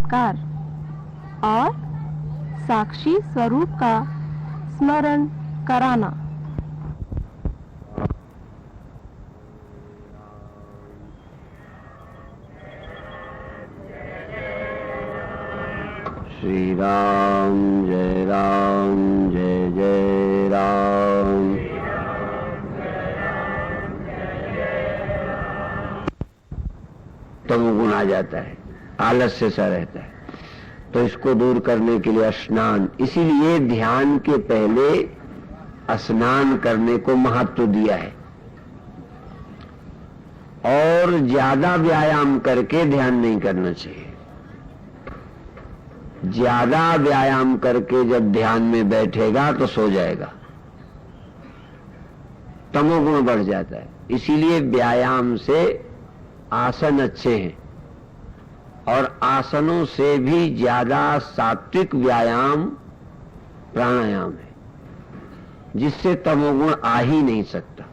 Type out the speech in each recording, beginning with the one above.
साक्षात्कार और साक्षी स्वरूप का स्मरण कराना। श्री राम जय जय राम। तमोगुण आ जाता है, आलस्य सा रहता है, तो इसको दूर करने के लिए स्नान, इसीलिए ध्यान के पहले स्नान करने को महत्व दिया है। और ज्यादा व्यायाम करके ध्यान नहीं करना चाहिए। ज्यादा व्यायाम करके जब ध्यान में बैठेगा तो सो जाएगा, तमोगुण बढ़ जाता है। इसीलिए व्यायाम से आसन अच्छे हैं, और आसनों से भी ज्यादा सात्विक व्यायाम प्राणायाम है, जिससे तमोगुण आ ही नहीं सकता।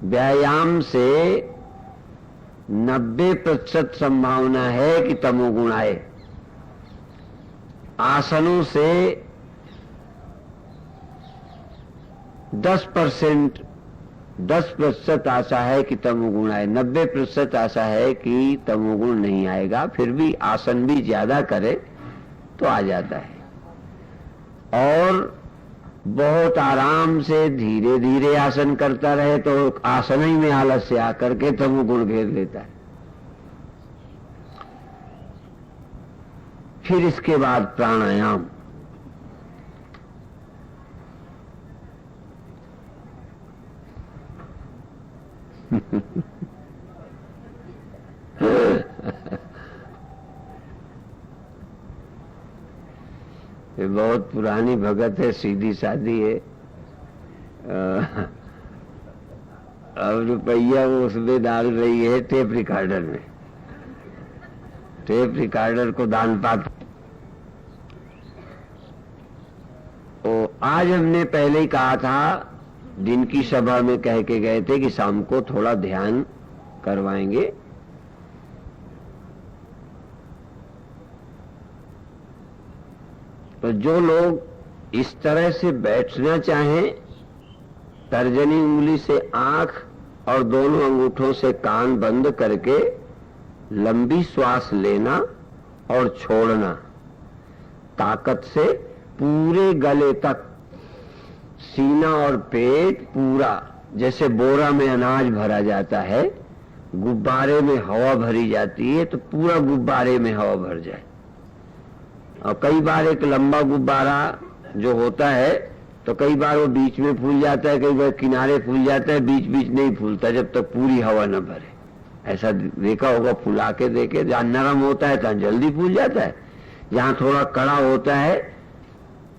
व्यायाम से 90% संभावना है कि तमोगुण आए, आसनों से 10% आशा है कि तमोगुण आए, 90% आशा है कि तमोगुण नहीं आएगा। फिर भी आसन भी ज्यादा करे तो आ जाता है, और बहुत आराम से धीरे धीरे आसन करता रहे तो आसन ही में आलस्य आकर के तमोगुण घेर लेता है। फिर इसके बाद प्राणायाम। ये बहुत पुरानी भगत है, सीधी सादी है। अब रुपया वो उसमें डाल रही है टेप रिकॉर्डर में, टेप रिकॉर्डर को दान पात्र। तो आज हमने पहले ही कहा था, दिन की सभा में कह के गए थे कि शाम को थोड़ा ध्यान करवाएंगे। तो जो लोग इस तरह से बैठना चाहें, तर्जनी उंगली से आंख और दोनों अंगूठों से कान बंद करके लंबी श्वास लेना और छोड़ना, ताकत से पूरे गले तक, सीना और पेट पूरा, जैसे बोरा में अनाज भरा जाता है, गुब्बारे में हवा भरी जाती है, तो पूरा गुब्बारे में हवा भर जाए। और कई बार एक लंबा गुब्बारा जो होता है, तो कई बार वो बीच में फूल जाता है, कई बार किनारे फूल जाता है, बीच बीच नहीं फूलता जब तक पूरी हवा न भरे। ऐसा देखा होगा, फुला के देखे, जहाँ नरम होता है तहाँ जल्दी फूल जाता है, जहाँ थोड़ा कड़ा होता है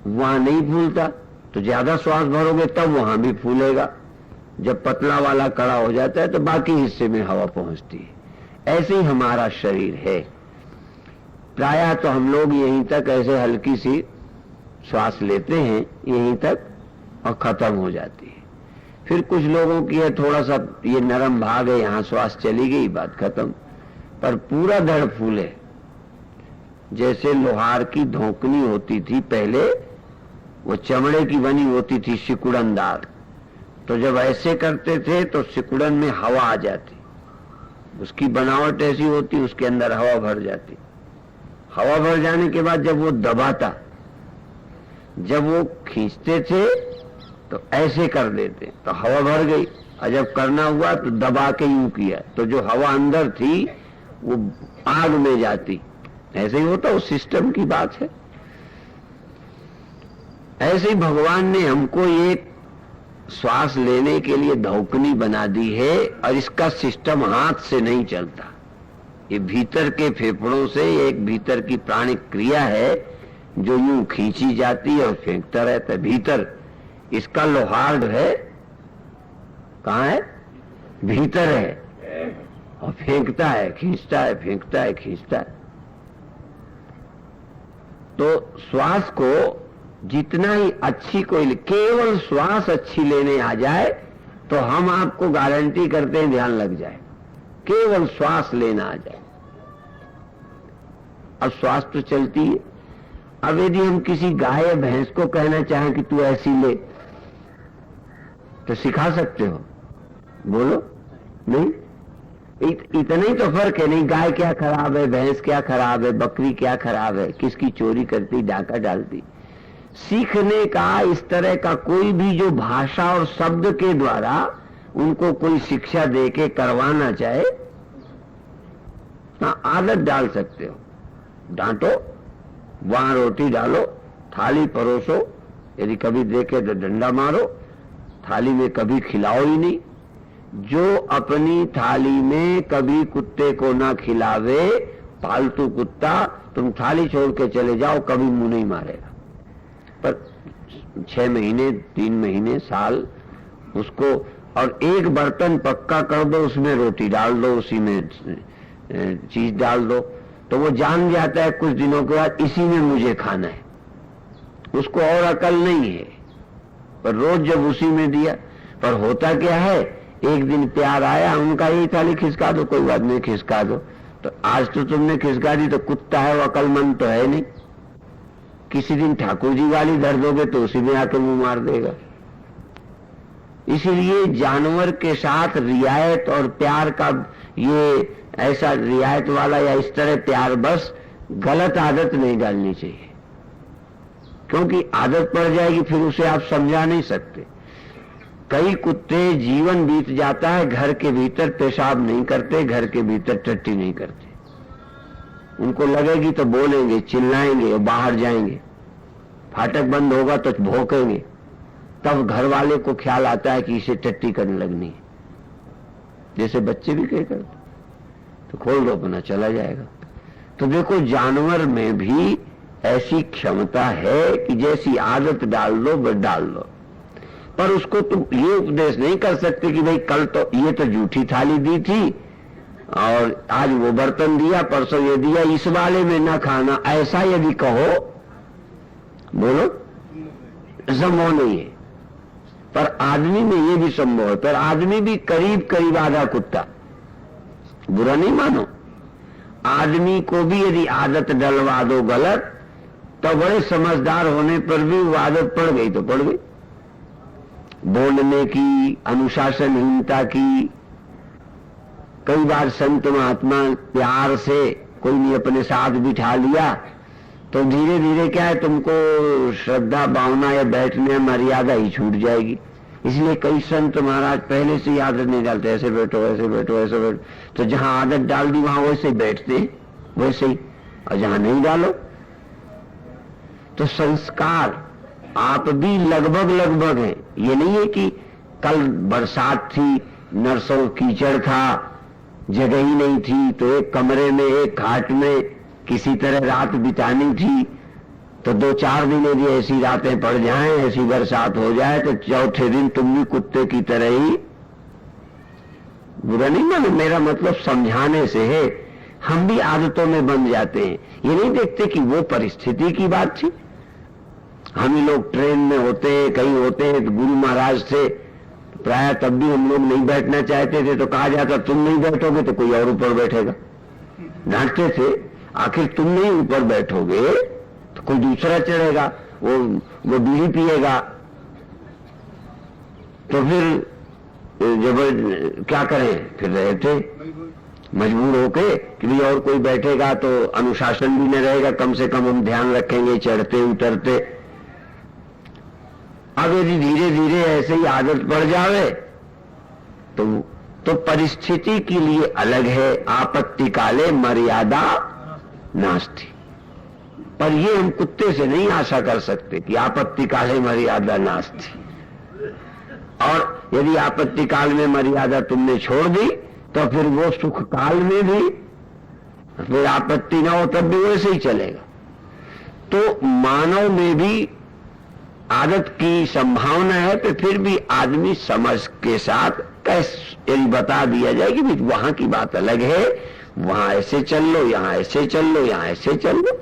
वहां नहीं फूलता। तो ज्यादा श्वास भरोगे तब वहां भी फूलेगा। जब पतला वाला कड़ा हो जाता है तो बाकी हिस्से में हवा पहुंचती है। ऐसे ही हमारा शरीर है। प्रायः तो हम लोग यहीं तक ऐसे हल्की सी श्वास लेते हैं, यहीं तक, और खत्म हो जाती है। फिर कुछ लोगों की है थोड़ा सा ये नरम भाग है, यहाँ श्वास चली गई, बात खत्म। पर पूरा धड़ फूले, जैसे लोहार की धोकनी होती थी पहले, वो चमड़े की बनी होती थी, सिकुड़नदार। तो जब ऐसे करते थे तो सिकुड़न में हवा आ जाती, उसकी बनावट ऐसी होती, उसके अंदर हवा भर जाती। हवा भर जाने के बाद जब वो दबाता, जब वो खींचते थे तो ऐसे कर देते तो हवा भर गई, और जब करना हुआ तो दबा के यूं किया तो जो हवा अंदर थी वो आग में जाती। ऐसे ही होता, उस सिस्टम की बात है। ऐसे ही भगवान ने हमको एक श्वास लेने के लिए धौकनी बना दी है, और इसका सिस्टम हाथ से नहीं चलता। ये भीतर के फेफड़ों से एक भीतर की प्राणिक क्रिया है जो यूं खींची जाती है और फेंकता रहता है। भीतर इसका लोहार है, कहाँ है? भीतर है, और फेंकता है, खींचता है, फेंकता है, खींचता है। तो श्वास को जितना ही अच्छी कोई, केवल श्वास अच्छी लेने आ जाए तो हम आपको गारंटी करते हैं ध्यान लग जाए। केवल श्वास लेना आ जाए, अब स्वास्थ्य चलती है। अब यदि हम किसी गाय या भैंस को कहना चाहें कि तू ऐसी ले, तो सिखा सकते हो? बोलो नहीं। इतना ही तो फर्क है। नहीं, गाय क्या खराब है, भैंस क्या खराब है, बकरी क्या खराब है, किसकी चोरी करती, डाका डालती। सीखने का इस तरह का कोई भी जो भाषा और शब्द के द्वारा उनको कोई शिक्षा देके करवाना चाहे, हाँ, आदत डाल सकते हो। डांटो, वहां रोटी डालो, थाली परोसो, यदि कभी देखे तो डंडा मारो, थाली में कभी खिलाओ ही नहीं। जो अपनी थाली में कभी कुत्ते को ना खिलावे, पालतू कुत्ता, तुम थाली छोड़ के चले जाओ, कभी मुंह नहीं मारेगा। पर 6 महीने, 3 महीने, साल उसको, और एक बर्तन पक्का कर दो, उसमें रोटी डाल दो, उसी में चीज डाल दो, तो वो जान जाता है कुछ दिनों के बाद इसी में मुझे खाना है। उसको और अकल नहीं है, पर रोज जब उसी में दिया। पर होता क्या है, एक दिन प्यार आया, उनका यही थाली खिसका दो, कोई बात नहीं खिसका दो। तो आज तो तुमने खिसका दी, तो कुत्ता है वो, अकलमंद तो है नहीं। किसी दिन ठाकुर जी वाली धर दोगे तो उसी में आके मुंह मार देगा। इसीलिए जानवर के साथ रियायत और प्यार का, ये ऐसा रियायत वाला या इस तरह प्यार, बस गलत आदत नहीं डालनी चाहिए, क्योंकि आदत पड़ जाएगी, फिर उसे आप समझा नहीं सकते। कई कुत्ते जीवन बीत जाता है, घर के भीतर पेशाब नहीं करते, घर के भीतर टट्टी नहीं करते। उनको लगेगी तो बोलेंगे, चिल्लाएंगे और बाहर जाएंगे। फाटक बंद होगा तो भौंकेंगे, तब घर वाले को ख्याल आता है कि इसे टट्टी करने लगनी है। जैसे बच्चे भी कहीं करते, तो खोल दो अपना, चला जाएगा। तो देखो, जानवर में भी ऐसी क्षमता है कि जैसी आदत डाल दो बस डाल दो। पर उसको तुम ये उपदेश नहीं कर सकते कि भाई कल तो ये तो जूठी थाली दी थी और आज वो बर्तन दिया, परसों ये दिया, इस वाले में ना खाना, ऐसा यदि कहो, बोलो संभव नहीं है। पर आदमी में ये भी संभव है। पर आदमी भी करीब करीब आधा कुत्ता, बुरा नहीं मानो। आदमी को भी यदि आदत डलवा दो गलत, तो बड़े समझदार होने पर भी वो आदत पड़ गई तो पड़ गई। बोलने की, अनुशासनहीनता की। कई बार संत महात्मा प्यार से कोई नहीं अपने साथ बिठा लिया, तो धीरे धीरे क्या है, तुमको श्रद्धा भावना या बैठने मर्यादा ही छूट जाएगी। इसलिए कई संत महाराज पहले से ही आदत नहीं डालते, ऐसे बैठो, ऐसे बैठो, ऐसे बैठो। तो जहां आदत डाल दी वहां वैसे ही बैठते, वैसे ही। और जहां नहीं डालो तो संस्कार आप भी लगभग लगभग हैं। ये नहीं है कि कल बरसात थी, नरसों कीचड़ था, जगह ही नहीं थी, तो एक कमरे में, एक खाट में किसी तरह रात बितानी थी, तो 2-4 दिन यदि ऐसी रातें पड़ जाएं, ऐसी बरसात हो जाए, तो चौथे दिन तुम भी कुत्ते की तरह ही। बुरा नहीं मानो, मेरा मतलब समझाने से है। हम भी आदतों में बन जाते हैं, ये नहीं देखते कि वो परिस्थिति की बात थी। हम ही लोग ट्रेन में होते हैं, कहीं होते हैं, तो गुरु महाराज थे, प्राय तब भी हम लोग नहीं बैठना चाहते थे, तो कहा जाता तुम नहीं बैठोगे तो कोई और ऊपर बैठेगा। डांटते थे, आखिर तुम नहीं ऊपर बैठोगे तो कोई दूसरा चढ़ेगा, वो बीड़ी पिएगा, तो फिर जब क्या करें, फिर रहते मजबूर होके कि भाई और कोई बैठेगा तो अनुशासन भी न रहेगा, कम से कम हम ध्यान रखेंगे चढ़ते उतरते। अब यदि धीरे धीरे ऐसे ही आदत पड़ जावे तो परिस्थिति के लिए अलग है, आपत्ति काले मर्यादा नास्ति। पर ये हम कुत्ते से नहीं आशा कर सकते कि आपत्ति काले मर्यादा नास्ति। और यदि आपत्ति काल में मर्यादा तुमने छोड़ दी, तो फिर वो सुख काल में भी फिर आपत्ति ना हो तब भी वैसे ही चलेगा। तो मानव में भी आदत की संभावना है, तो फिर भी आदमी समझ के साथ कैसे यदि बता दिया जाए कि भाई वहां की बात अलग है, वहां ऐसे चल लो, यहां ऐसे चल लो, यहां ऐसे चल लो।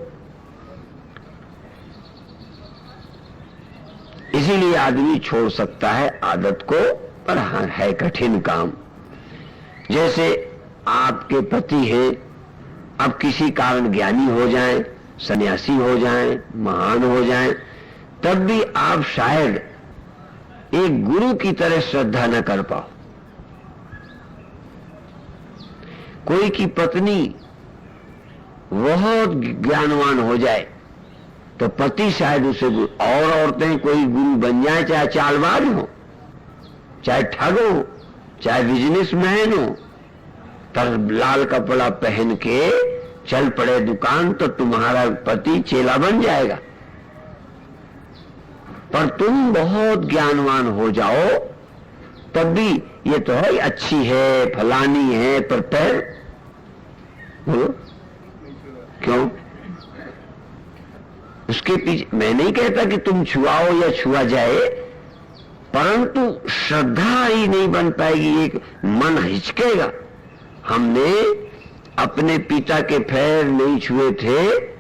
इसीलिए आदमी छोड़ सकता है आदत को, पर हाँ है कठिन काम। जैसे आपके पति हैं, अब किसी कारण ज्ञानी हो जाएं, सन्यासी हो जाएं, महान हो जाएं, तब भी आप शायद एक गुरु की तरह श्रद्धा न कर पाओ। कोई की पत्नी बहुत ज्ञानवान हो जाए तो पति शायद उसे गुरु, और औरतें कोई गुरु बन जाए, चाहे चालबाज हो, चाहे ठग हो, चाहे बिजनेसमैन हो, पर लाल कपड़ा पहन के चल पड़े दुकान तो तुम्हारा पति चेला बन जाएगा। पर तुम बहुत ज्ञानवान हो जाओ तब भी ये तो है अच्छी है, फलानी है, पर पैर बोलो क्यों? उसके पीछे मैं नहीं कहता कि तुम छुआओ या छुआ जाए, परंतु श्रद्धा ही नहीं बन पाएगी, एक मन हिचकेगा। हमने अपने पिता के पैर नहीं छुए थे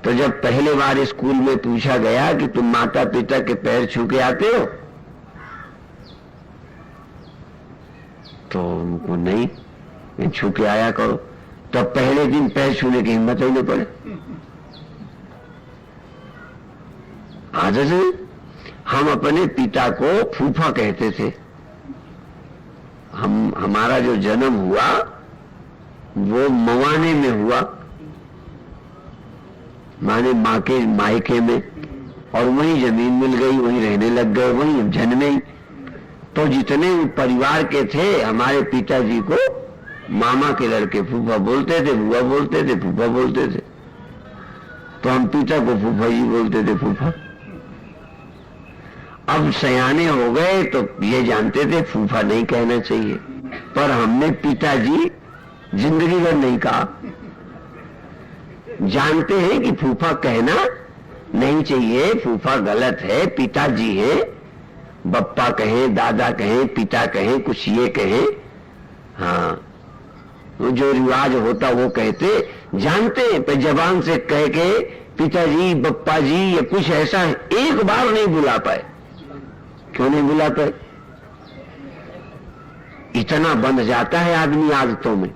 तो जब पहले बार स्कूल में पूछा गया कि तुम माता पिता के पैर छू के आते हो, तो उनको नहीं छू के आया करो, तो पहले दिन पैर छूने की हिम्मत ही न पड़े। आदत है। हम अपने पिता को फूफा कहते थे। हमारा जो जन्म हुआ वो मवाने में हुआ, माने माँ के मायके में, और वहीं जमीन मिल गई, वहीं रहने लग गए, वहीं जन्मे। तो जितने परिवार के थे हमारे पिताजी को मामा के लड़के फूफा बोलते थे, बुआ बोलते थे, फूफा बोलते थे, तो हम पिता को फूफा जी बोलते थे, फूफा। अब सयाने हो गए तो ये जानते थे फूफा नहीं कहना चाहिए, पर हमने पिताजी जिंदगी भर नहीं कहा। जानते हैं कि फूफा कहना नहीं चाहिए, फूफा गलत है, पिताजी है, बप्पा कहें, दादा कहें, पिता कहें, कुछ ये कहें, हाँ वो जो रिवाज होता वो कहते, जानते हैं, पर जबान से कह के पिताजी, बप्पा जी या कुछ ऐसा है, एक बार नहीं बुला पाए। क्यों नहीं बुला पाए? इतना बंध जाता है आदमी आदतों में।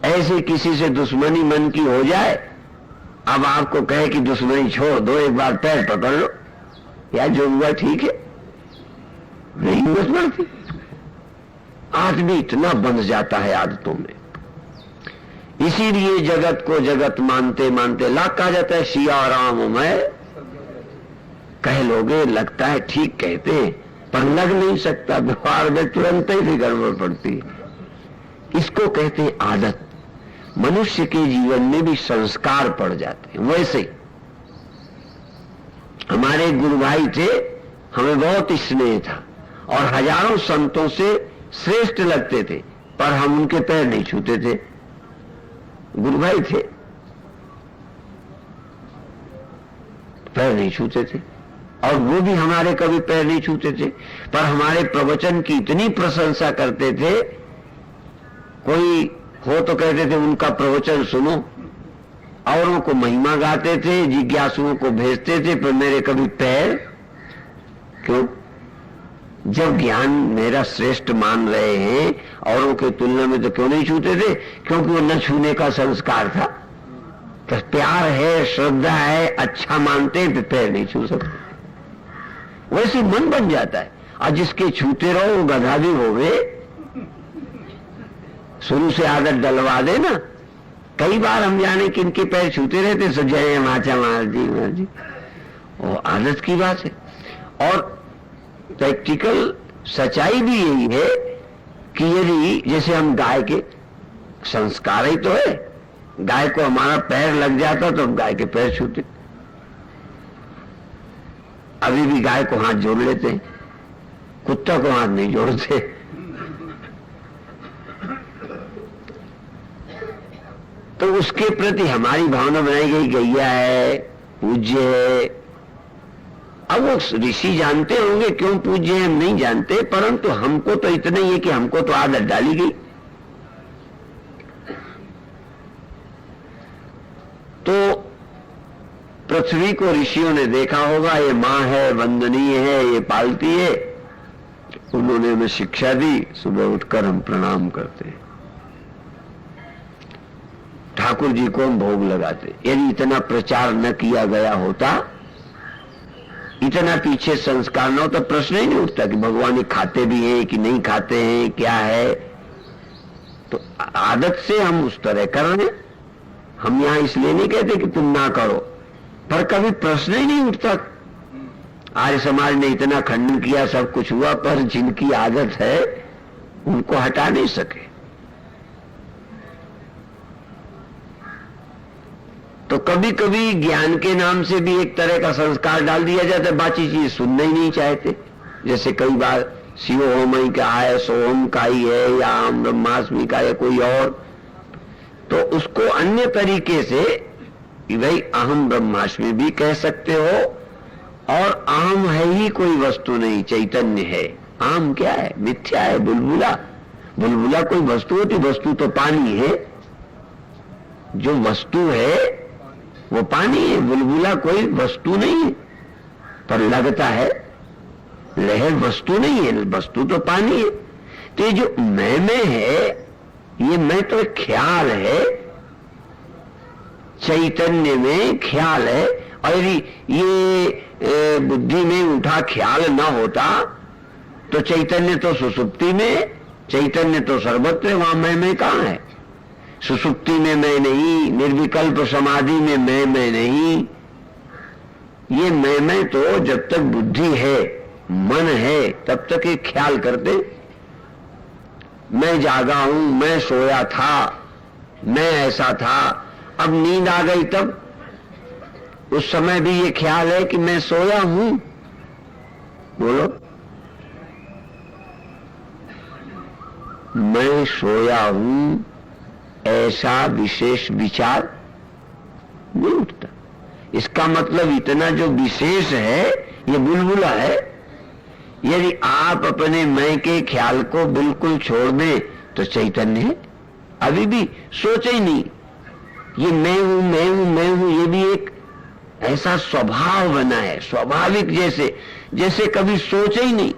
ऐसे किसी से दुश्मनी मन की हो जाए, अब आपको कहे कि दुश्मनी छोड़ दो, एक बार पैर पकड़ लो, या जो हुआ ठीक है, नहीं हिम्मत बढ़ती। आदमी इतना बंध जाता है आदतों में। इसीलिए जगत को जगत मानते मानते लाख कहा जाता है, सिया राम मैं कह लोगे, लगता है ठीक कहते हैं, पर लग नहीं सकता, व्यवहार में तुरंत ही गड़बड़ पड़ती है। इसको कहते हैं आदत। मनुष्य के जीवन में भी संस्कार पड़ जाते हैं। वैसे हमारे गुरु भाई थे, हमें बहुत स्नेह था और हजारों संतों से श्रेष्ठ लगते थे, पर हम उनके पैर नहीं छूते थे। गुरु भाई थे, पैर नहीं छूते थे, और वो भी हमारे कभी पैर नहीं छूते थे, पर हमारे प्रवचन की इतनी प्रशंसा करते थे। कोई हो तो कहते थे उनका प्रवचन सुनो, औरों को महिमा गाते थे, जिज्ञासुओं को भेजते थे, पर मेरे कभी पैर क्यों? जब ज्ञान मेरा श्रेष्ठ मान रहे हैं औरों के तुलना में, तो क्यों नहीं छूते थे? क्योंकि वो न छूने का संस्कार था। तो प्यार है, श्रद्धा है, अच्छा मानते हैं, पैर नहीं छू सकते। वैसे मन बन जाता है, और जिसके छूते रहो वो गधा भी होवे, शुरू से आदत डलवा दे ना। कई बार हम जाने कि इनके पैर छूते रहते, सो जय माचा मार जी, वो आदत की बात है। और प्रैक्टिकल सच्चाई भी यही है कि यदि जैसे हम गाय के संस्कार ही तो है, गाय को हमारा पैर लग जाता तो हम गाय के पैर छूते। अभी भी गाय को हाथ जोड़ लेते हैं, कुत्ता को हाथ नहीं जोड़ते। तो उसके प्रति हमारी भावना बनाई गई, गैया है, पूज्य है। अब वो ऋषि जानते होंगे क्यों पूज्य है, हम नहीं जानते, परंतु हमको तो इतना ही है कि हमको तो आदत डाली गई। तो पृथ्वी को ऋषियों ने देखा होगा, ये मां है, वंदनीय है, ये पालती है। उन्होंने हमें शिक्षा दी, सुबह उठकर हम प्रणाम करते हैं, ठाकुर जी को हम भोग लगाते। यदि इतना प्रचार न किया गया होता, इतना पीछे संस्कार न हो, तो प्रश्न ही नहीं उठता कि भगवान खाते भी हैं कि नहीं खाते हैं, क्या है। तो आदत से हम उस तरह कर रहे हैं। हम यहां इसलिए नहीं कहते कि तुम ना करो, पर कभी प्रश्न ही नहीं उठता। आर्य समाज ने इतना खंडन किया, सब कुछ हुआ, पर जिनकी आदत है उनको हटा नहीं सके। तो कभी कभी ज्ञान के नाम से भी एक तरह का संस्कार डाल दिया जाता है, बाकी चीज सुनना ही नहीं चाहते। जैसे कई बार शिवोहम ही का है, सोहम का ही है, या आम ब्रह्मास्मि का है, कोई और, तो उसको अन्य तरीके से कि भाई अहम ब्रह्मास्मि भी कह सकते हो, और अहम है ही कोई वस्तु नहीं, चैतन्य है। अहम क्या है? मिथ्या है, बुलबुला। बुलबुला कोई वस्तु होती? वस्तु तो पानी है। जो वस्तु है वो पानी है, बुलबुला कोई वस्तु नहीं है, पर लगता है लहर वस्तु नहीं है, वस्तु तो पानी है। तो ये जो मैं है, ये मैं तो एक ख्याल है, चैतन्य में ख्याल है। और यदि ये बुद्धि में उठा ख्याल न होता तो चैतन्य तो सुसुप्ति में, चैतन्य तो सर्वत्र, वहां मैं कहां है? सुसुप्ति में मैं नहीं, निर्विकल्प समाधि में मैं नहीं। ये मैं तो जब तक बुद्धि है, मन है, तब तक ये ख्याल करते, मैं जागा हूं, मैं सोया था, मैं ऐसा था। अब नींद आ गई, तब उस समय भी ये ख्याल है कि मैं सोया हूं। बोलो, मैं सोया हूं, ऐसा विशेष विचार नहीं उठता। इसका मतलब इतना जो विशेष है ये बुलबुला है। यदि आप अपने मैं के ख्याल को बिल्कुल छोड़ दें तो चैतन्य है। अभी भी सोचे ही नहीं, ये मैं हूं, मैं हूं, मैं हूं, ये भी एक ऐसा स्वभाव बना है, स्वाभाविक, जैसे कभी सोचे ही नहीं।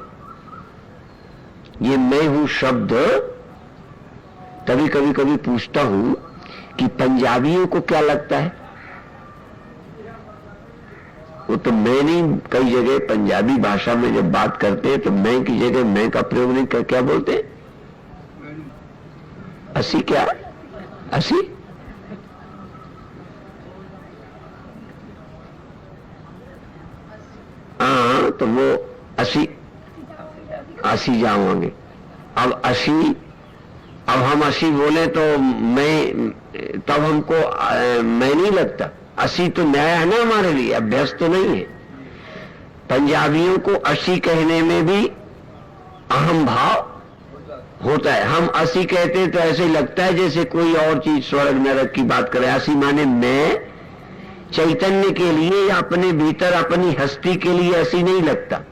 ये मैं हूं शब्द, तभी कभी पूछता हूं कि पंजाबियों को क्या लगता है। वो तो मैं नहीं, कई जगह पंजाबी भाषा में जब बात करते हैं तो मैं की जगह मैं का प्रयोग नहीं कर, क्या बोलते हैं? असी, क्या असी? हाँ, तो वो असी जाओगे। अब असी, अब हम असी बोले तो मैं, तब हमको मैं नहीं लगता। असी तो नया है ना हमारे लिए, अभ्यस्त तो नहीं है। पंजाबियों को असी कहने में भी अहम भाव होता है। हम असी कहते हैं तो ऐसे लगता है जैसे कोई और चीज, स्वर्ग नरक की बात करे। असी माने मैं, चैतन्य के लिए या अपने भीतर अपनी हस्ती के लिए असी नहीं लगता।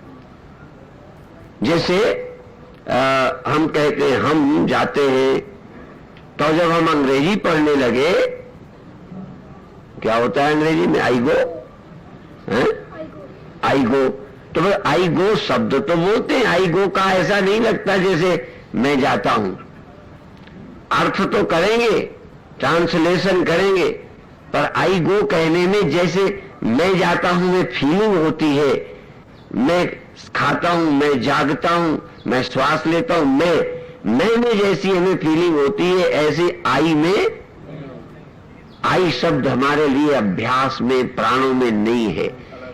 जैसे हम कहते हैं, हम जाते हैं, तो जब हम अंग्रेजी पढ़ने लगे, क्या होता है अंग्रेजी में? आई गो, आई गो। तो भाई आई गो शब्द तो बोलते हैं, आई गो का ऐसा नहीं लगता जैसे मैं जाता हूं। अर्थ तो करेंगे, ट्रांसलेशन करेंगे, पर आई गो कहने में जैसे मैं जाता हूं में फीलिंग होती है। मैं खाता हूं, मैं जागता हूं, मैं श्वास लेता हूं, मैं में जैसी हमें फीलिंग होती है, ऐसे आई में, आई शब्द हमारे लिए अभ्यास में, प्राणों में नहीं है।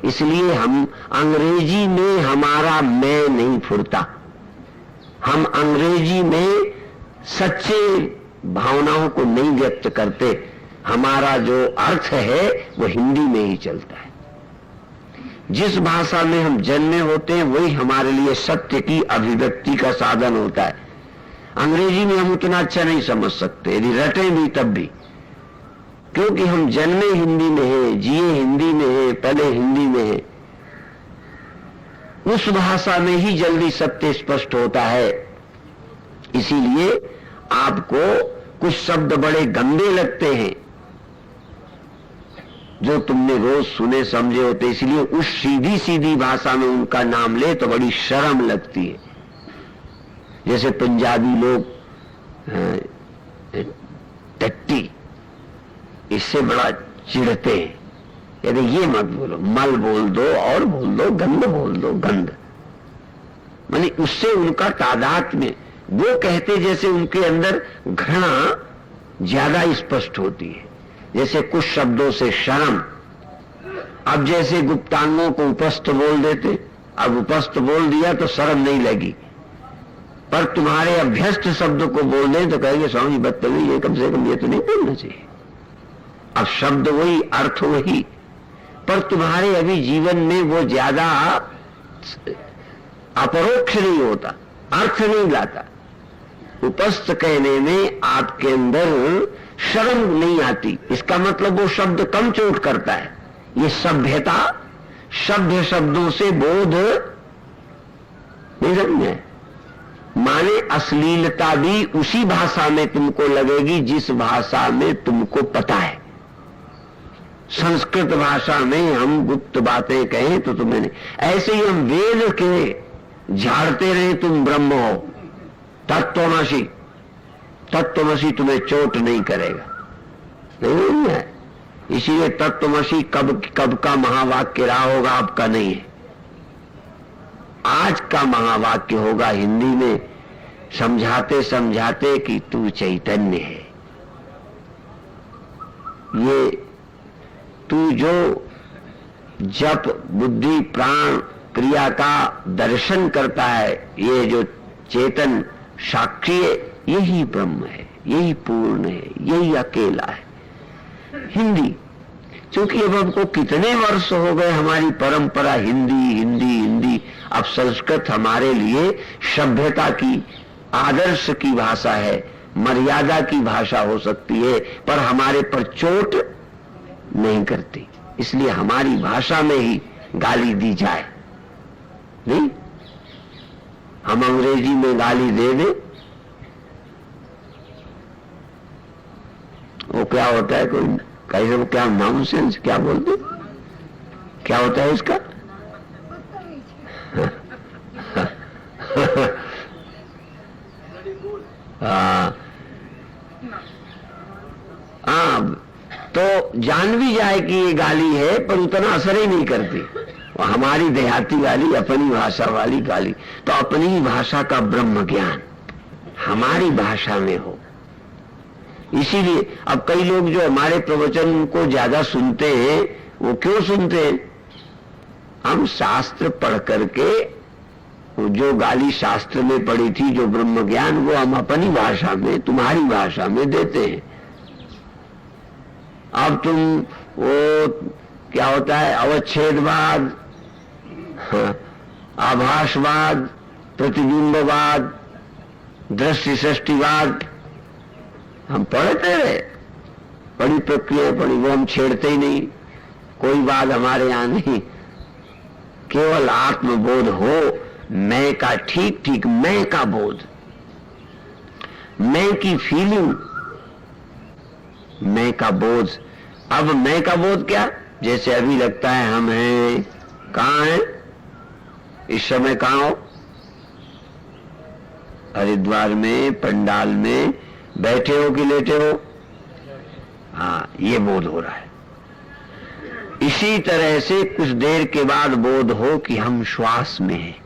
इसलिए हम अंग्रेजी में हमारा मैं नहीं फुरता। हम अंग्रेजी में सच्चे भावनाओं को नहीं व्यक्त करते। हमारा जो अर्थ है वो हिंदी में ही चलता है। जिस भाषा में हम जन्मे होते हैं वही हमारे लिए सत्य की अभिव्यक्ति का साधन होता है। अंग्रेजी में हम उतना अच्छा नहीं समझ सकते, यदि रटे भी तब भी, क्योंकि हम जन्मे हिंदी में हैं, जिए हिंदी में हैं, पले हिंदी में हैं। उस भाषा में ही जल्दी सत्य स्पष्ट होता है। इसीलिए आपको कुछ शब्द बड़े गंदे लगते हैं जो तुमने रोज सुने समझे होते, इसलिए उस सीधी सीधी भाषा में उनका नाम ले तो बड़ी शर्म लगती है। जैसे पंजाबी लोग टट्टी, इससे बड़ा चिढ़ते हैं, यदि ये मत बोलो, मल बोल दो और बोल दो, गंद बोल दो, गंद। माने उससे उनका तादाद में वो कहते जैसे उनके अंदर घृणा ज्यादा स्पष्ट होती है। जैसे कुछ शब्दों से शर्म, अब जैसे गुप्तांगों को उपस्थ बोल देते, अब उपस्थ बोल दिया तो शर्म नहीं लगी, पर तुम्हारे अभ्यस्त शब्द को बोल दें तो कहेंगे स्वामी बदतमीज, ये कम से कम ये तो नहीं बोलना चाहिए। अब शब्द वही, अर्थ वही, पर तुम्हारे अभी जीवन में वो ज्यादा अपरोक्ष नहीं होता, अर्थ नहीं लाता। उपस्थ कहने में आपके अंदर शर्म नहीं आती, इसका मतलब वो शब्द कम चोट करता है। ये सभ्यता, सभ्य शब्दों से बोध नहीं समझे। माने अश्लीलता भी उसी भाषा में तुमको लगेगी जिस भाषा में तुमको पता है। संस्कृत भाषा में हम गुप्त बातें कहें तो तुम्हें नहीं, ऐसे ही हम वेद के झाड़ते रहे तुम ब्रह्म हो, तत्वमसि, तत्वमसि तुम्हें चोट नहीं करेगा, नहीं है। इसीलिए तत्वमसि कब का महावाक्य रहा होगा, आपका नहीं है। आज का महावाक्य होगा हिंदी में समझाते समझाते कि तू चैतन्य है। ये तू जो जप बुद्धि प्राण क्रिया का दर्शन करता है, ये जो चेतन साक्षी है, यही ब्रह्म है, यही पूर्ण है, यही अकेला है। हिंदी, क्योंकि अब हमको कितने वर्ष हो गए हमारी परंपरा हिंदी हिंदी हिंदी, अब संस्कृत हमारे लिए सभ्यता की, आदर्श की भाषा है, मर्यादा की भाषा हो सकती है, पर हमारे पर चोट नहीं करती। इसलिए हमारी भाषा में ही गाली दी जाए, नहीं हम अंग्रेजी में गाली दे दें, वो क्या होता है, कोई कैसे, वो क्या नॉनसेंस, क्या बोलते, क्या होता है इसका तो जान भी जाए कि ये गाली है, पर उतना असर ही नहीं करती। हमारी देहाती गाली, अपनी भाषा वाली गाली, तो अपनी ही भाषा का ब्रह्म ज्ञान हमारी भाषा में हो। इसीलिए अब कई लोग जो हमारे प्रवचन को ज्यादा सुनते हैं, वो क्यों सुनते हैं? हम शास्त्र पढ़ करके जो गाली शास्त्र में पड़ी थी, जो ब्रह्म ज्ञान, वो हम अपनी भाषा में, तुम्हारी भाषा में देते हैं। अब तुम वो क्या होता है, अवच्छेदवाद, आभासवाद, प्रतिबिंबवाद, दृष्टि सृष्टिवाद, हम पढ़ते रहे, बड़ी प्रक्रिया पड़ी, वो हम छेड़ते ही नहीं। कोई बात हमारे यहां नहीं, केवल आत्मबोध हो, मैं का ठीक ठीक मैं का बोध, मैं की फीलिंग, मैं का बोध। अब मैं का बोध क्या, जैसे अभी लगता है हम हैं, कहां हैं इस समय, कहां हो? हरिद्वार में पंडाल में बैठे हो कि लेटे हो? हाँ, ये बोध हो रहा है। इसी तरह से कुछ देर के बाद बोध हो कि हम श्वास में हैं,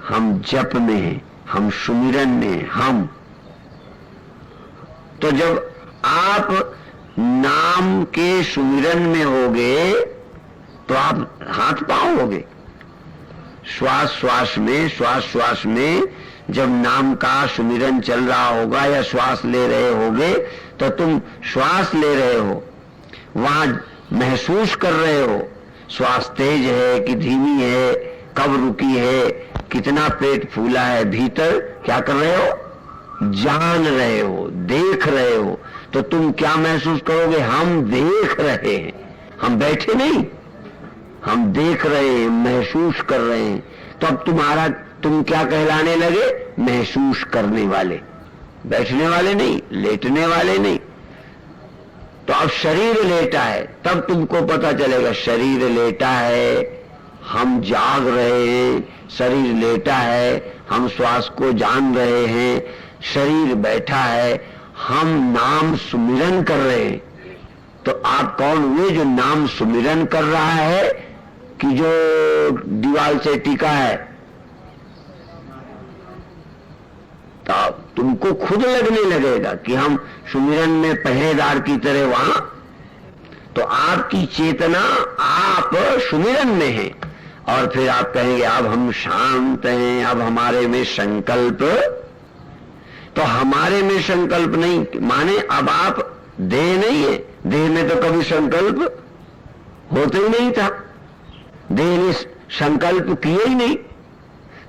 हम जप में हैं, हम सुमिरन में हैं, हम। तो जब आप नाम के सुमिरन में होगे तो आप हाथ पांव होगे। श्वास श्वास में, श्वास श्वास में जब नाम का सुमिरन चल रहा होगा या श्वास ले रहे होगे, तो तुम श्वास ले रहे हो, वहां महसूस कर रहे हो श्वास तेज है कि धीमी है, कब रुकी है, कितना पेट फूला है, भीतर क्या कर रहे हो, जान रहे हो, देख रहे हो। तो तुम क्या महसूस करोगे, हम देख रहे हैं, हम बैठे नहीं, हम देख रहे हैं, महसूस कर रहे हैं। तो अब तुम क्या कहलाने लगे, महसूस करने वाले, बैठने वाले नहीं, लेटने वाले नहीं। तो अब शरीर लेटा है, तब तुमको पता चलेगा शरीर लेटा है, हम जाग रहे हैं, शरीर लेटा है, हम श्वास को जान रहे हैं, शरीर बैठा है, हम नाम सुमिरन कर रहे हैं। तो आप कौन हुए जो नाम सुमिरन कर रहा है कि जो दीवार से टिका है? तो तुमको खुद लगने लगेगा कि हम सुमिरन में पहरेदार की तरह वहां, तो आपकी चेतना आप सुमिरन में है और फिर आप कहेंगे अब हम शांत हैं, अब हमारे में संकल्प। तो हमारे में संकल्प नहीं माने अब आप देह नहीं है, देह में तो कभी संकल्प होते ही नहीं था, देह ने संकल्प किए ही नहीं,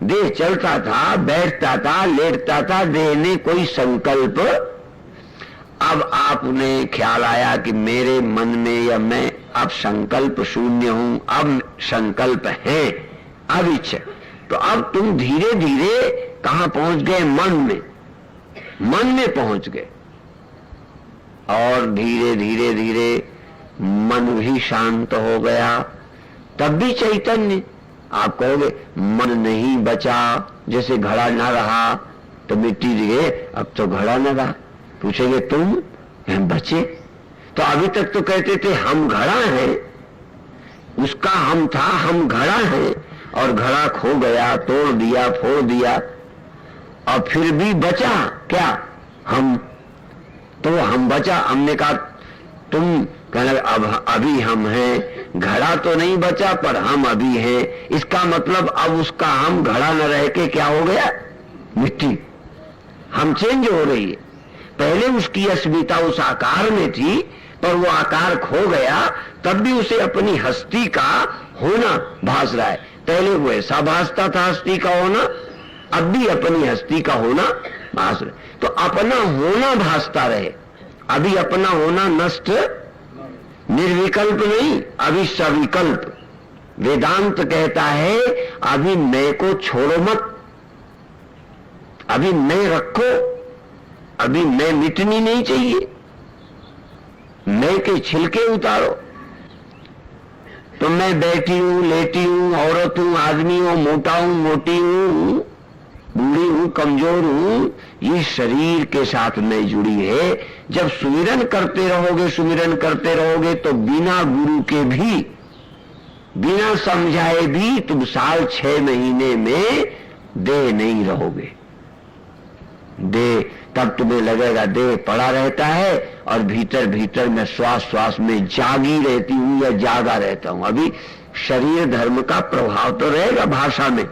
देह चलता था, बैठता था, लेटता था, देह ने कोई संकल्प। अब आपने ख्याल आया कि मेरे मन में या मैं अब संकल्प शून्य हूं, अब संकल्प है, अब इच्छा। तो अब तुम धीरे धीरे कहां पहुंच गए? मन में पहुंच गए और धीरे धीरे धीरे मन भी शांत हो गया। तब भी चैतन्य। आप कहोगे मन नहीं बचा, जैसे घड़ा ना रहा तो मिट्टी दिए, अब तो घड़ा ना रहा। पूछेंगे तुम हम बचे? तो अभी तक तो कहते थे हम घड़ा हैं, उसका हम था, हम घड़ा हैं, और घड़ा खो गया, तोड़ दिया, फोड़ दिया, और फिर भी बचा क्या? हम। तो हम बचा। हमने कहा तुम कहने अब अभी हम हैं, घड़ा तो नहीं बचा पर हम अभी हैं। इसका मतलब अब उसका हम घड़ा न रह के क्या हो गया? मिट्टी। हम चेंज हो रही है। पहले उसकी अस्मिता उस आकार में थी, पर वो आकार खो गया, तब भी उसे अपनी हस्ती का होना भास रहा है। पहले वो ऐसा भासता था हस्ती का होना, अब भी अपनी हस्ती का होना भास रहे। तो अपना होना भासता रहे। अभी अपना होना नष्ट, निर्विकल्प नहीं, अभी सविकल्प। वेदांत कहता है अभी मैं को छोड़ो मत, अभी मैं रखो, अभी मैं मिटनी नहीं चाहिए, मैं के छिलके उतारो। तो मैं बैठी हूं, लेटी हूं, औरत हूं, आदमी हूं, मोटा हूं, मोटी हूं, बूढ़ी हूं, कमजोर हूं, ये शरीर के साथ मैं जुड़ी है। जब सुमिरन करते रहोगे तो बिना गुरु के भी, बिना समझाए भी तुम 6 महीने में देह नहीं रहोगे। देह तब तुम्हें लगेगा देह पड़ा रहता है और भीतर भीतर मैं श्वास में जागी रहती हूं या जागा रहता हूं। अभी शरीर धर्म का प्रभाव तो रहेगा भाषा में,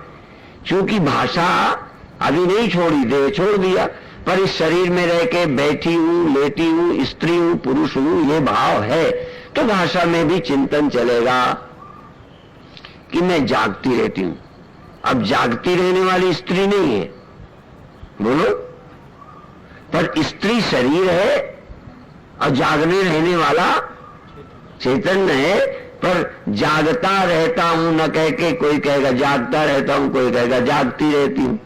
क्योंकि भाषा अभी नहीं छोड़ी, देह छोड़ दिया, पर इस शरीर में रह के बैठी हूं, लेटी हूं, स्त्री हूं, पुरुष हूं, ये भाव है। तो भाषा में भी चिंतन चलेगा कि मैं जागती रहती हूं। अब जागती रहने वाली स्त्री नहीं है, बोलो, पर स्त्री शरीर है और जागने रहने वाला चैतन्य है। पर जागता रहता हूं न कह के कोई कहेगा जागता रहता हूं, कोई कहेगा जागती रहती हूं।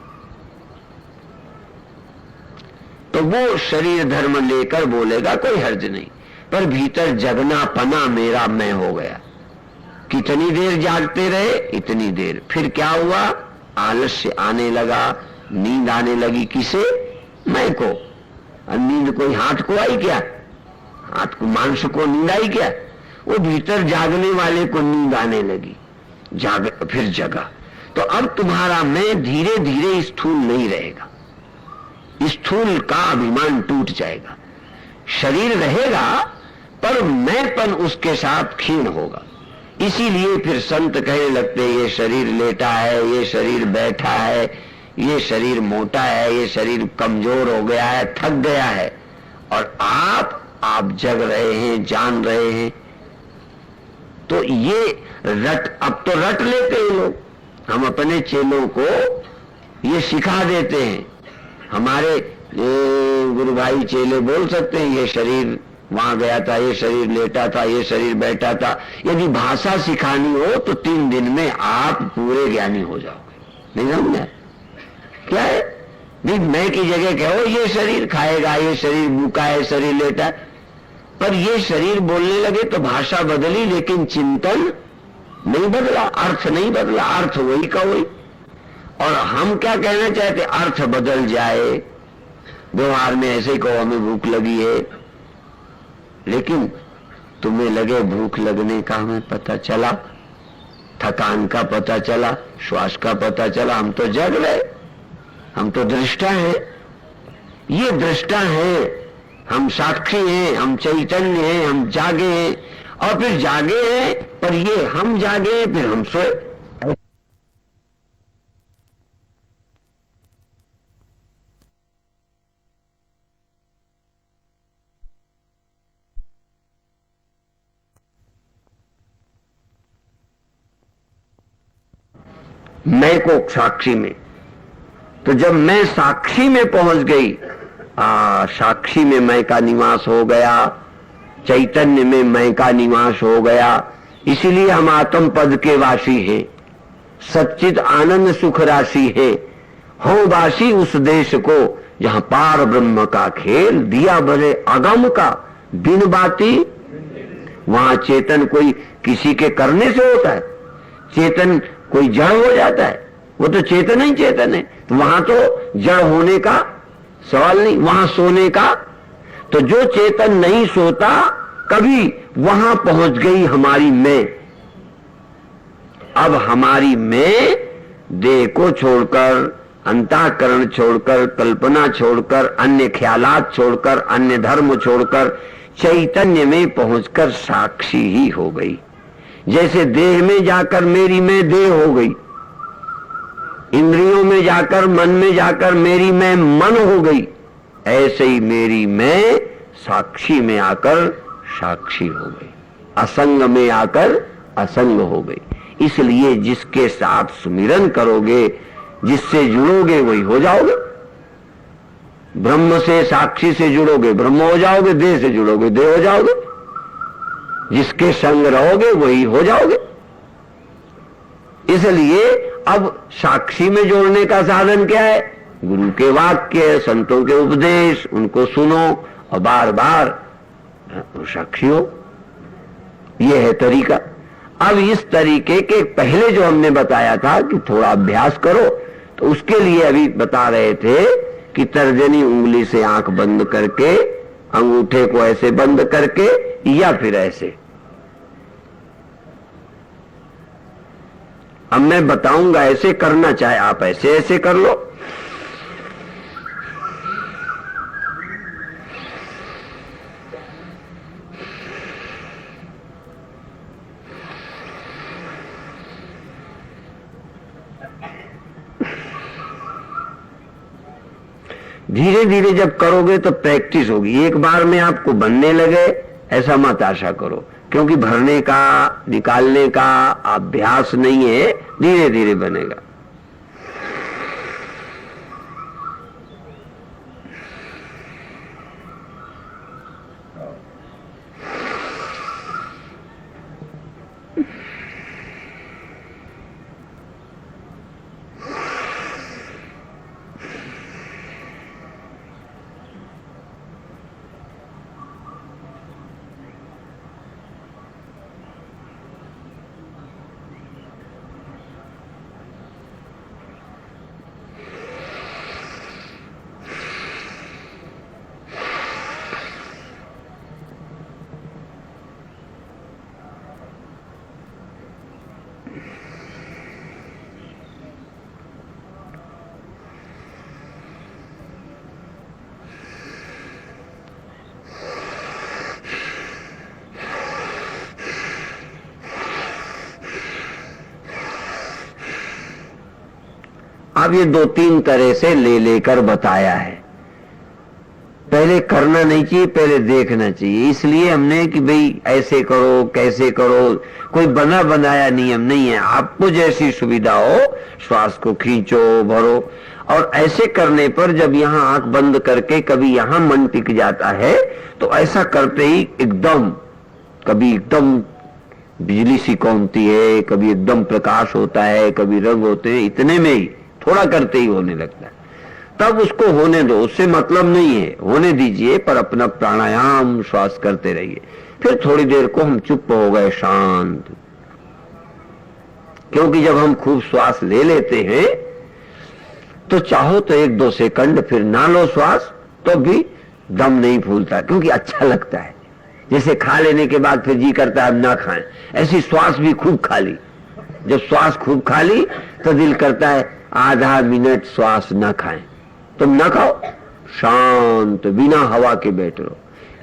तो वो शरीर धर्म लेकर बोलेगा कोई हर्ज नहीं, पर भीतर जगना पना मेरा मैं हो गया। कितनी देर जागते रहे? इतनी देर। फिर क्या हुआ? आलस्य आने लगा, नींद आने लगी। किसे? मैं को। नींद कोई हाथ को आई क्या? हाथ को, मांस को नींद आई क्या? वो भीतर जागने वाले को नींद आने लगी, जाग, फिर जगा। तो अब तुम्हारा मैं धीरे धीरे स्थूल नहीं रहेगा, स्थूल का अभिमान टूट जाएगा। शरीर रहेगा पर मैंपन उसके साथ क्षीण होगा। इसीलिए फिर संत कहने लगते ये शरीर लेटा है, ये शरीर बैठा है, ये शरीर मोटा है, ये शरीर कमजोर हो गया है, थक गया है, और आप जग रहे हैं, जान रहे हैं। तो ये अब तो रट लेते हैं लोग। हम अपने चेलों को ये सिखा देते हैं। हमारे गुरु भाई चेले बोल सकते हैं ये शरीर वहां गया था, ये शरीर लेटा था, ये शरीर बैठा था। यदि भाषा सिखानी हो तो 3 दिन में आप पूरे ज्ञानी हो जाओगे। नहीं समझा? क्या है? नहीं, मैं की जगह कहो ये शरीर खाएगा, ये शरीर भूखा है, शरीर लेटा है, पर ये शरीर बोलने लगे तो भाषा बदली लेकिन चिंतन नहीं बदला, अर्थ नहीं बदला, अर्थ वही का वही। और हम क्या कहना चाहते, अर्थ बदल जाए, व्यवहार में ऐसे कहो हमें भूख लगी है, लेकिन तुम्हें लगे भूख लगने का हमें पता चला, थकान का पता चला, श्वास का पता चला, हम तो जग रहे, हम तो दृष्टा हैं, ये दृष्टा हैं, हम साक्षी हैं, हम चैतन्य हैं, हम जागे हैं, और फिर जागे हैं, पर ये हम जागे हैं, फिर हम सोए। मैं को साक्षी में, तो जब मैं साक्षी में पहुंच गई, साक्षी में मैं का निवास हो गया, चैतन्य में मैं का निवास हो गया, इसलिए हम आत्म पद के वासी हैं, सच्चित आनंद सुख राशि है, हो वासी उस देश को जहां पार ब्रह्म का खेल दिया बड़े अगम का बिन बाती। वहां चेतन कोई किसी के करने से होता है, चेतन कोई जड़ हो जाता है, वो तो चेतन ही चेतन है, तो वहां तो जड़ होने का सवाल नहीं, वहां सोने का, तो जो चेतन नहीं सोता कभी, वहां पहुंच गई हमारी मैं। अब हमारी मैं देह को छोड़कर, अंतःकरण छोड़कर, कल्पना छोड़कर, अन्य ख्यालात छोड़कर, अन्य धर्म छोड़कर चैतन्य में पहुंचकर साक्षी ही हो गई। जैसे देह में जाकर मेरी मैं देह हो गई, इंद्रियों में जाकर, मन में जाकर मेरी मैं मन हो गई, ऐसे ही मेरी मैं साक्षी में आकर साक्षी हो गई, असंग में आकर असंग हो गई। इसलिए जिसके साथ सुमिरन करोगे, जिससे जुड़ोगे, वही हो जाओगे। ब्रह्म से, साक्षी से जुड़ोगे, ब्रह्म हो जाओगे, देह से जुड़ोगे, देह हो जाओगे, जिसके संग रहोगे वही हो जाओगे। इसलिए अब साक्षी में जोड़ने का साधन क्या है? गुरु के वाक्य, संतों के उपदेश, उनको सुनो और बार बार साक्षी हो, यह है तरीका। अब इस तरीके के पहले जो हमने बताया था कि थोड़ा अभ्यास करो, तो उसके लिए अभी बता रहे थे कि तर्जनी उंगली से आंख बंद करके, अंगूठे को ऐसे बंद करके, या फिर ऐसे। अब मैं बताऊंगा ऐसे करना, चाहे आप ऐसे ऐसे कर लो। धीरे धीरे जब करोगे तो प्रैक्टिस होगी, एक बार में आपको बनने लगे ऐसा मत आशा करो, क्योंकि भरने का, निकालने का अभ्यास नहीं है, धीरे धीरे बनेगा। अब ये दो तीन तरह से ले लेकर बताया है। पहले करना नहीं चाहिए, पहले देखना चाहिए। इसलिए हमने कि भाई ऐसे करो, कैसे करो, कोई बना बनाया नियम नहीं है। आपको जैसी सुविधा हो, श्वास को खींचो, भरो, और ऐसे करने पर जब यहाँ आंख बंद करके कभी यहाँ मन टिक जाता है, तो ऐसा करते ही एकदम, कभी एकदम बिजली सी कौनती है, कभी एकदम प्रकाश होता है, कभी रंग होते हैं, इतने में ही थोड़ा करते ही होने लगता है। तब उसको होने दो, उससे मतलब नहीं है, होने दीजिए, पर अपना प्राणायाम श्वास करते रहिए। फिर थोड़ी देर को हम चुप हो गए, शांत, क्योंकि जब हम खूब श्वास ले लेते हैं तो चाहो तो 1-2 सेकंड फिर ना लो श्वास तो भी दम नहीं फूलता, क्योंकि अच्छा लगता है। जैसे खा लेने के बाद फिर जी करता है अब ना खाएं, ऐसी श्वास भी खूब खा ली। जब श्वास खूब खा ली तो दिल करता है आधा मिनट श्वास ना खाएं। तुम ना खाओ, शांत बिना हवा के बैठे रहो,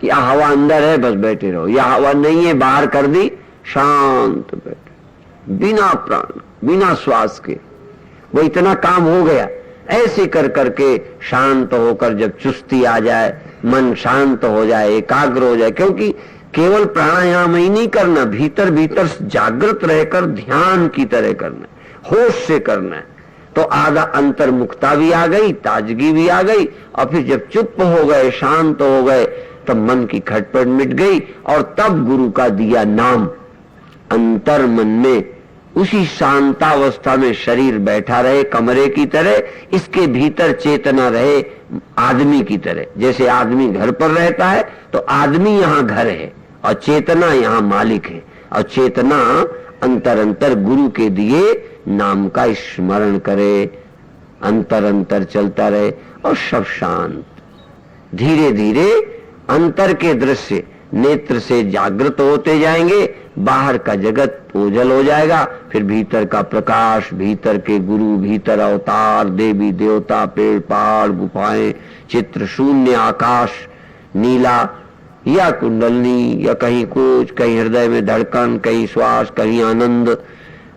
या हवा अंदर है बस बैठे रहो, या हवा नहीं है बाहर कर दी, शांत बैठे बिना प्राण बिना श्वास के। वो इतना काम हो गया। ऐसे कर करके शांत होकर जब चुस्ती आ जाए, मन शांत हो जाए, एकाग्र हो जाए, क्योंकि केवल प्राणायाम ही नहीं करना, भीतर भीतर जागृत रहकर ध्यान की तरह करना, होश से करना है। तो आधा अंतर्मुखता भी आ गई, ताजगी भी आ गई, और फिर जब चुप हो गए, शांत हो गए, तब मन की खटपट मिट गई, और तब गुरु का दिया नाम अंतर मन में उसी शांतावस्था में शरीर बैठा रहे कमरे की तरह, इसके भीतर चेतना रहे आदमी की तरह। जैसे आदमी घर पर रहता है तो आदमी यहाँ घर है और चेतना यहाँ मालिक है, और चेतना अंतर अंतर गुरु के दिए नाम का स्मरण करे, अंतर अंतर चलता रहे और सब शांत। धीरे धीरे अंतर के दृश्य नेत्र से जागृत होते जाएंगे, बाहर का जगत ओझल हो जाएगा, फिर भीतर का प्रकाश, भीतर के गुरु, भीतर अवतार, देवी देवता, पेड़ पहाड़, गुफाएं, चित्र, शून्य आकाश, नीला या कुंडलनी, या कहीं कुछ, कहीं हृदय में धड़कन, कहीं श्वास, कहीं आनंद,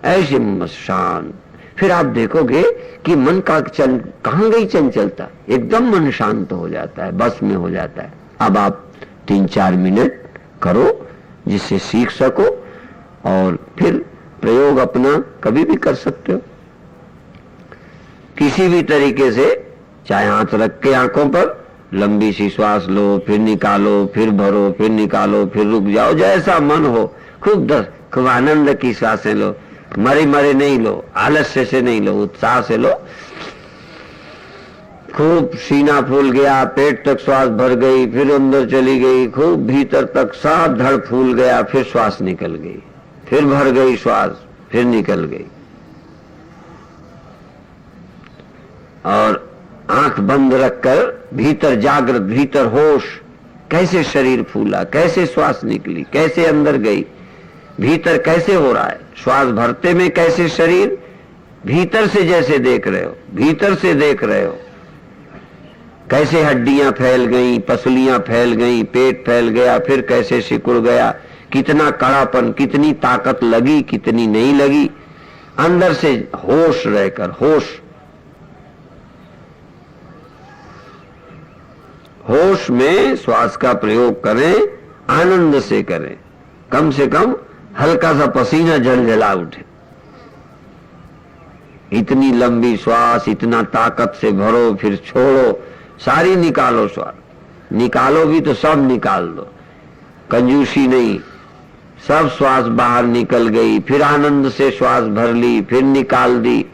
ऐसे शांत। फिर आप देखोगे कि मन का कहां गई चंचलता, एकदम मन शांत हो जाता है, बस में हो जाता है। अब आप 3-4 मिनट करो जिससे सीख सको, और फिर प्रयोग अपना कभी भी कर सकते हो किसी भी तरीके से। चाहे हाथ रख के आंखों पर लंबी सी श्वास लो, फिर निकालो, फिर भरो, फिर निकालो, फिर रुक जाओ, जैसा मन हो। खूब आनंद की श्वासें लो, मरे मरे नहीं लो, आलस्य से नहीं लो, उत्साह से लो। खूब सीना फूल गया, पेट तक श्वास भर गई, फिर अंदर चली गई, खूब भीतर तक सब धड़ फूल गया, फिर श्वास निकल गई, फिर भर गई श्वास, फिर निकल गई। और आंख बंद रखकर भीतर जागृत, भीतर होश, कैसे शरीर फूला, कैसे श्वास निकली, कैसे अंदर गई, भीतर कैसे हो रहा है, श्वास भरते में कैसे शरीर भीतर से जैसे देख रहे हो, भीतर से देख रहे हो, कैसे हड्डियां फैल गई, पसलियां फैल गई, पेट फैल गया, फिर कैसे सिकुड़ गया, कितना कड़ापन, कितनी ताकत लगी, कितनी नहीं लगी, अंदर से होश रहकर, होश में श्वास का प्रयोग करें, आनंद से करें, कम से कम हल्का सा पसीना जलजला उठे। इतनी लंबी श्वास इतना ताकत से भरो, फिर छोड़ो, सारी निकालो श्वास। निकालो भी तो सब निकाल दो, कंजूसी नहीं, सब श्वास बाहर निकल गई, फिर आनंद से श्वास भर ली, फिर निकाल दी,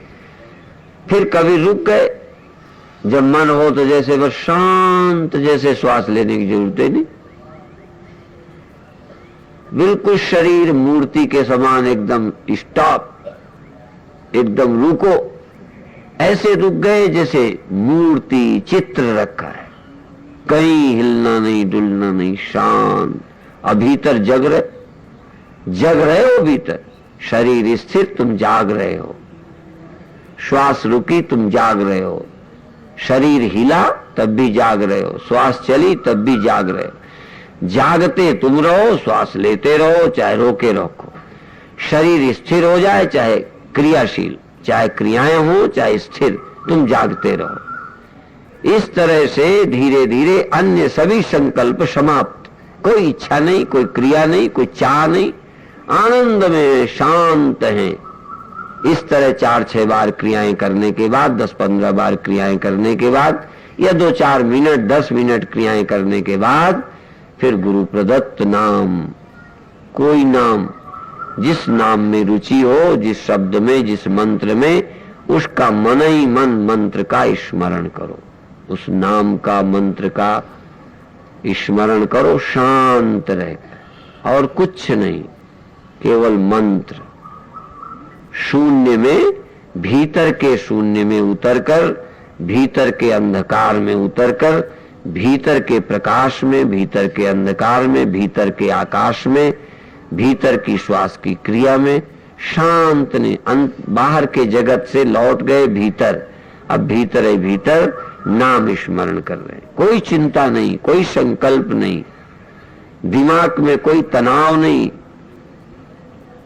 फिर कभी रुक गए, जब मन हो तो जैसे बस शांत, जैसे श्वास लेने की जरूरत ही नहीं, बिल्कुल शरीर मूर्ति के समान एकदम स्टॉप, एकदम रुको, ऐसे रुक गए जैसे मूर्ति चित्र रखा है, कहीं हिलना नहीं, डुलना नहीं, शांत। और भीतर जग रहे हो, भीतर शरीर स्थिर, तुम जाग रहे हो, श्वास रुकी तुम जाग रहे हो, शरीर हिला तब भी जाग रहे हो, श्वास चली तब भी जाग रहे हो। जागते तुम रहो, श्वास लेते रहो, चाहे रोके रखो, शरीर स्थिर हो जाए चाहे क्रियाशील, चाहे क्रियाएं हो चाहे स्थिर, तुम जागते रहो। इस तरह से धीरे धीरे अन्य सभी संकल्प समाप्त, कोई इच्छा नहीं, कोई क्रिया नहीं, कोई चाह नहीं, आनंद में शांत हैं। इस तरह 4-6 बार क्रियाएं करने के बाद, 10-15 बार क्रियाएं करने के बाद, या 2-4 मिनट 10 मिनट क्रियाएं करने के बाद, फिर गुरु प्रदत्त नाम, कोई नाम, जिस नाम में रुचि हो, जिस शब्द में, जिस मंत्र में, उसका मन ही मन मंत्र का स्मरण करो, उस नाम का मंत्र का स्मरण करो, शांत रहकर, और कुछ नहीं, केवल मंत्र। शून्य में, भीतर के शून्य में उतरकर भीतर के अंधकार में उतरकर भीतर के प्रकाश में, भीतर के अंधकार में, भीतर के आकाश में, भीतर की श्वास की क्रिया में शांत ने बाहर के जगत से लौट गए भीतर। अब भीतर ही भीतर नाम स्मरण कर रहे हैं। कोई चिंता नहीं, कोई संकल्प नहीं, दिमाग में कोई तनाव नहीं।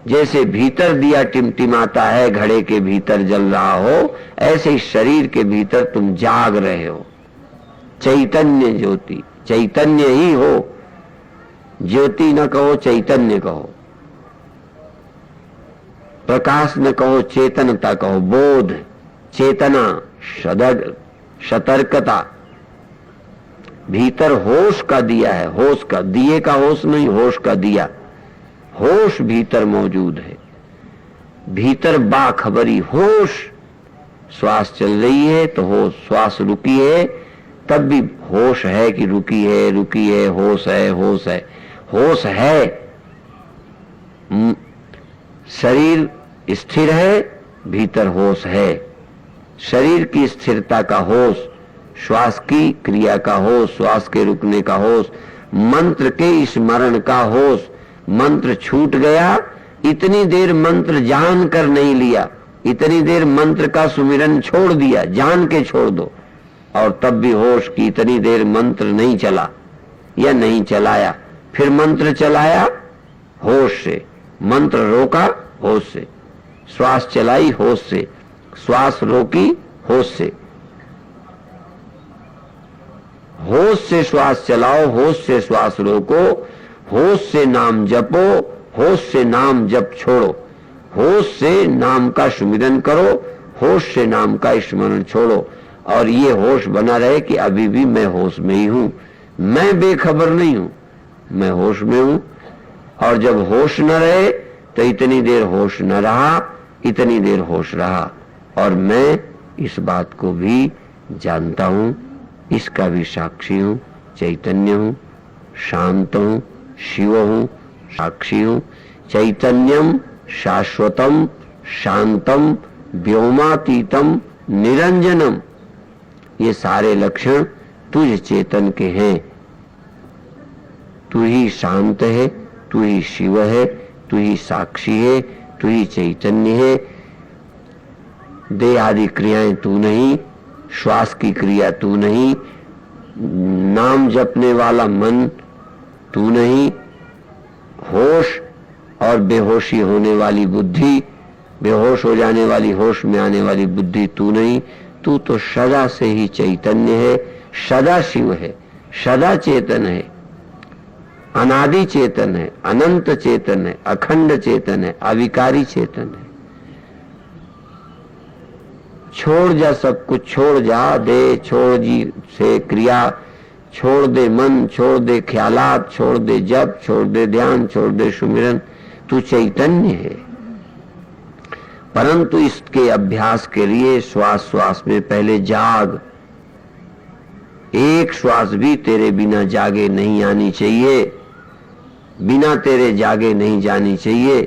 जैसे भीतर दिया टिमटिमाता है, घड़े के भीतर जल रहा हो, ऐसे ही शरीर के भीतर तुम जाग रहे हो। चैतन्य ज्योति, चैतन्य ही हो, ज्योति न कहो, चैतन्य कहो। प्रकाश न कहो, चेतनता कहो। बोध, चेतना, सतर्कता। भीतर होश का दिया है, होश का, दिए का होश नहीं, होश का दिया। होश भीतर मौजूद है। भीतर बाखबरी होश। श्वास चल रही है तो होश, श्वास रुकी है तब भी होश है कि रुकी है, रुकी है, होश है, होश है, होश है। शरीर स्थिर है, भीतर होश है। शरीर की स्थिरता का होश, श्वास की क्रिया का होश, श्वास के रुकने का होश, मंत्र के स्मरण का होश। मंत्र छूट गया, इतनी देर मंत्र जान कर नहीं लिया, इतनी देर मंत्र का सुमिरन छोड़ दिया, जान के छोड़ दो, और तब भी होश की इतनी देर मंत्र नहीं चला या नहीं चलाया। फिर मंत्र चलाया होश से, मंत्र रोका होश से, श्वास चलाई होश से, श्वास रोकी होश से। होश से श्वास चलाओ, होश से श्वास रोको, होश से नाम जपो, होश से नाम जप छोड़ो, होश से नाम का सुमिरन करो, होश से नाम का स्मरण छोड़ो। और ये होश बना रहे कि अभी भी मैं होश में ही हूं, मैं बेखबर नहीं हूं, मैं होश में हूं। और जब होश न रहे तो इतनी देर होश न रहा, इतनी देर होश रहा। और मैं इस बात को भी जानता हूं, इसका भी साक्षी हूं, चैतन्य हूं, शांत हूं, शिव हूं, साक्षी हूं। चैतन्यम शाश्वतम शांतम व्योमातीतम निरंजनम, ये सारे लक्षण तुझ चेतन के हैं। तू ही शांत है, तू ही शिव है, तू ही साक्षी है, तू ही चैतन्य है। देह आदि क्रियाएं तू नहीं, श्वास की क्रिया तू नहीं, नाम जपने वाला मन तू नहीं, होश और बेहोशी होने वाली बुद्धि, बेहोश हो जाने वाली होश में आने वाली बुद्धि तू नहीं। तू तो सदा से ही चैतन्य है, सदा शिव है, सदा चेतन है, अनादि चेतन है, अनंत चेतन है, अखंड चेतन है, अविकारी चेतन है। छोड़ जा सब कुछ, छोड़ जा, दे छोड़ जी से क्रिया, छोड़ दे मन, छोड़ दे ख्यालात, छोड़ दे जप, छोड़ दे ध्यान, छोड़ दे सुमिरन। तू चैतन्य है। परंतु इसके अभ्यास के लिए श्वास श्वास में पहले जाग। एक श्वास भी तेरे बिना जागे नहीं आनी चाहिए, बिना तेरे जागे नहीं जानी चाहिए।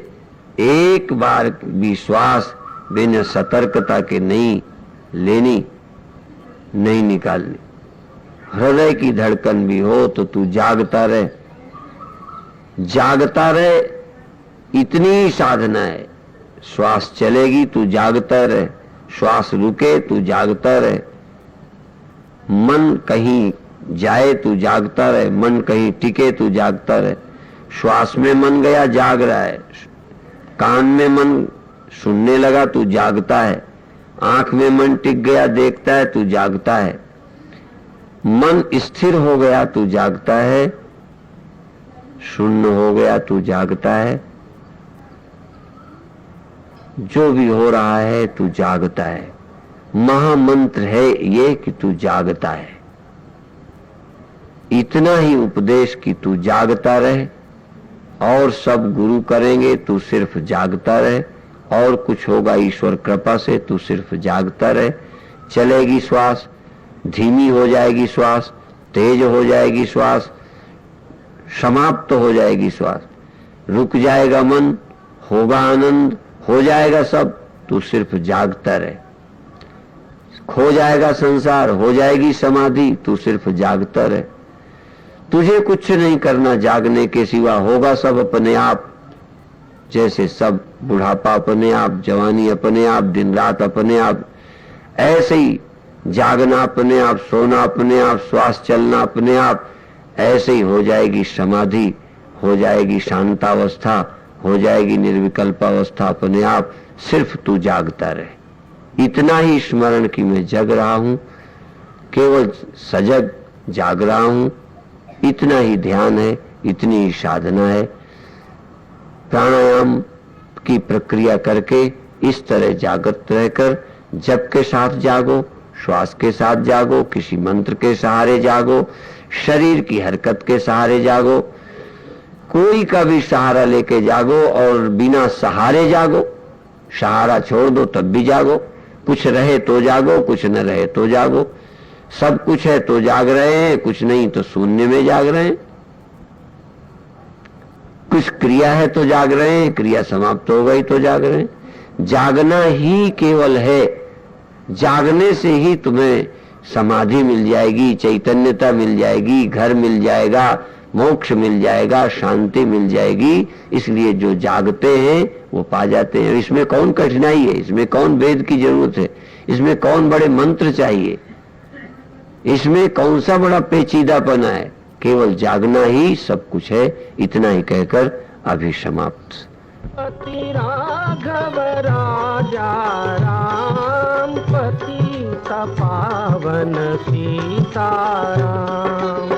एक बार भी श्वास बिना सतर्कता के नहीं लेनी, नहीं निकालनी। हृदय की धड़कन भी हो तो तू जागता रहे, जागता रहे, इतनी ही साधना है। श्वास चलेगी तू जागता रहे, श्वास रुके तू जागता रहे, मन कहीं जाए तू जागता रहे, मन कहीं टिके तू जागता रहे। श्वास में मन गया जाग रहा है, कान में मन सुनने लगा तू जागता है, आंख में मन टिक गया देखता है तू जागता है, मन स्थिर हो गया तू जागता है, शून्य हो गया तू जागता है। जो भी हो रहा है तू जागता है। महामंत्र है ये कि तू जागता है। इतना ही उपदेश कि तू जागता रहे, और सब गुरु करेंगे, तू सिर्फ जागता रहे। और कुछ होगा ईश्वर कृपा से, तू सिर्फ जागता रहे। चलेगी श्वास, धीमी हो जाएगी श्वास, तेज हो जाएगी श्वास, समाप्त हो जाएगी श्वास, रुक जाएगा मन, होगा आनंद, हो जाएगा सब, तू सिर्फ जागता रहे। खो जाएगा संसार, हो जाएगी समाधि, तू सिर्फ जागता रहे। तुझे कुछ नहीं करना जागने के सिवा, होगा सब अपने आप। जैसे सब बुढ़ापा अपने आप, जवानी अपने आप, दिन रात अपने आप, ऐसे ही जागना अपने आप, सोना अपने आप, श्वास चलना अपने आप। ऐसे ही हो जाएगी समाधि, हो जाएगी शांतावस्था, हो जाएगी निर्विकल्प अवस्था अपने आप। सिर्फ तू जागता रहे। इतना ही स्मरण कि मैं जग रहा हूं, केवल सजग जाग रहा हूं, इतना ही ध्यान है, इतनी ही साधना है। प्राणायाम की प्रक्रिया करके इस तरह जागृत रहकर जप के साथ जागो, श्वास के साथ जागो, किसी मंत्र के सहारे जागो, शरीर की हरकत के सहारे जागो, कोई का भी सहारा लेके जागो और बिना सहारे जागो। सहारा छोड़ दो तब भी जागो। कुछ रहे तो जागो, कुछ न रहे तो जागो। सब कुछ है तो जाग रहे हैं, कुछ नहीं तो शून्य में जाग रहे हैं। कुछ क्रिया है तो जाग रहे हैं, क्रिया समाप्त हो गई तो जाग रहे हैं। जागना ही केवल है। जागने से ही तुम्हें समाधि मिल जाएगी, चैतन्यता मिल जाएगी, घर मिल जाएगा, मोक्ष मिल जाएगा, शांति मिल जाएगी। इसलिए जो जागते हैं वो पा जाते हैं। इसमें कौन कठिनाई है, इसमें कौन वेद की जरूरत है, इसमें कौन बड़े मंत्र चाहिए, इसमें कौन सा बड़ा पेचीदापना है। केवल जागना ही सब कुछ है। इतना ही कहकर अभी समाप्त। पति राघव राजा राम, पति पावन सीताराम।